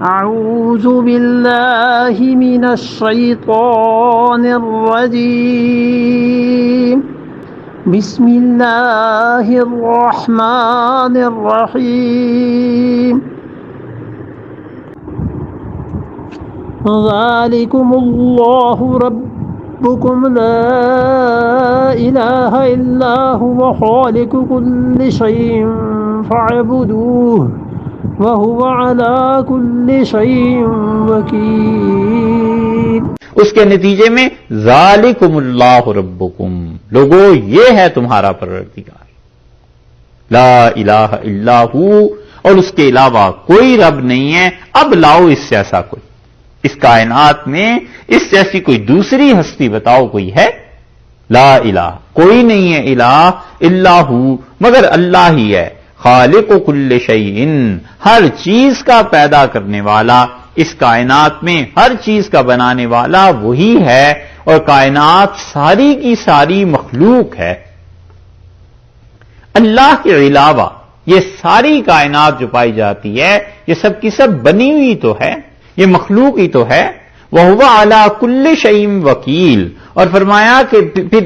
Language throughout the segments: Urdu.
أعوذ بالله من الشيطان الرجيم بسم الله الرحمن الرحيم ذلكم الله ربكم لا إله إلا هو خالق كل شيء فاعبدوه وهو على كل شيء وكيل۔ اس کے نتیجے میں ذالکم اللہ ربکم، لوگو یہ ہے تمہارا پروردگار، لا الہ الا ہو، اور اس کے علاوہ کوئی رب نہیں ہے۔ اب لاؤ اس جیسا کوئی، اس کائنات میں اس جیسی کوئی دوسری ہستی بتاؤ کوئی ہے؟ لا الہ، کوئی نہیں ہے الہ الا ہو مگر اللہ ہی ہے، خالق کل شیء، ہر چیز کا پیدا کرنے والا، اس کائنات میں ہر چیز کا بنانے والا وہی ہے، اور کائنات ساری کی ساری مخلوق ہے۔ اللہ کے علاوہ یہ ساری کائنات جو پائی جاتی ہے یہ سب کی سب بنی ہوئی تو ہے، یہ مخلوق ہی تو ہے۔ وَهُوَ عَلَى كُلِّ شَيْءٍ وَكِيلٌ، اور فرمایا کہ پھر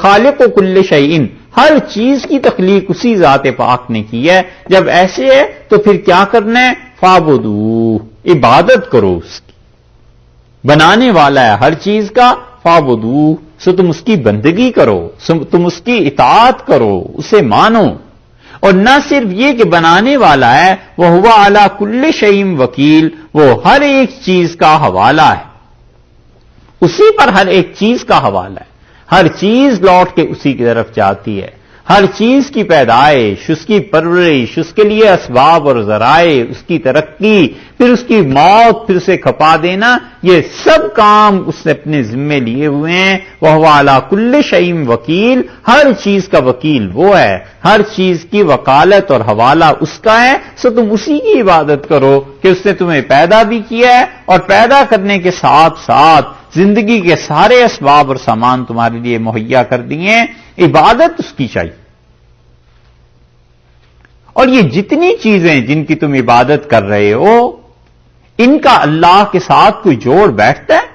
خالق و کل شیء، ہر چیز کی تخلیق اسی ذات پاک نے کی ہے۔ جب ایسے ہے تو پھر کیا کرنا ہے؟ فَاعْبُدُوهُ، عبادت کرو اس کی، بنانے والا ہے ہر چیز کا، فَاعْبُدُوهُ، سو تم اس کی بندگی کرو، تم اس کی اطاعت کرو، اسے مانو۔ اور نہ صرف یہ کہ بنانے والا ہے، وَهُوَ عَلَى كُلِّ شَيْءٍ وَكِيلٌ، وہ ہر ایک چیز کا حوالہ ہے، اسی پر ہر ایک چیز کا حوالہ ہے، ہر چیز لوٹ کے اسی کی طرف جاتی ہے، ہر چیز کی پیدائش، اس کی پرورش، اس کے لیے اسباب اور ذرائع، اس کی ترقی، پھر اس کی موت، پھر اسے کھپا دینا، یہ سب کام اس نے اپنے ذمے لیے ہوئے ہیں۔ وَهُوَ عَلَى كُلِّ شَيْءٍ وَكِيلٌ، ہر چیز کا وکیل وہ ہے، ہر چیز کی وکالت اور حوالہ اس کا ہے، سو تم اسی کی عبادت کرو کہ اس نے تمہیں پیدا بھی کیا ہے، اور پیدا کرنے کے ساتھ ساتھ زندگی کے سارے اسباب اور سامان تمہارے لیے مہیا کر دیے ہیں، عبادت اس کی چاہیے۔ اور یہ جتنی چیزیں جن کی تم عبادت کر رہے ہو، ان کا اللہ کے ساتھ کوئی جوڑ بیٹھتا ہے؟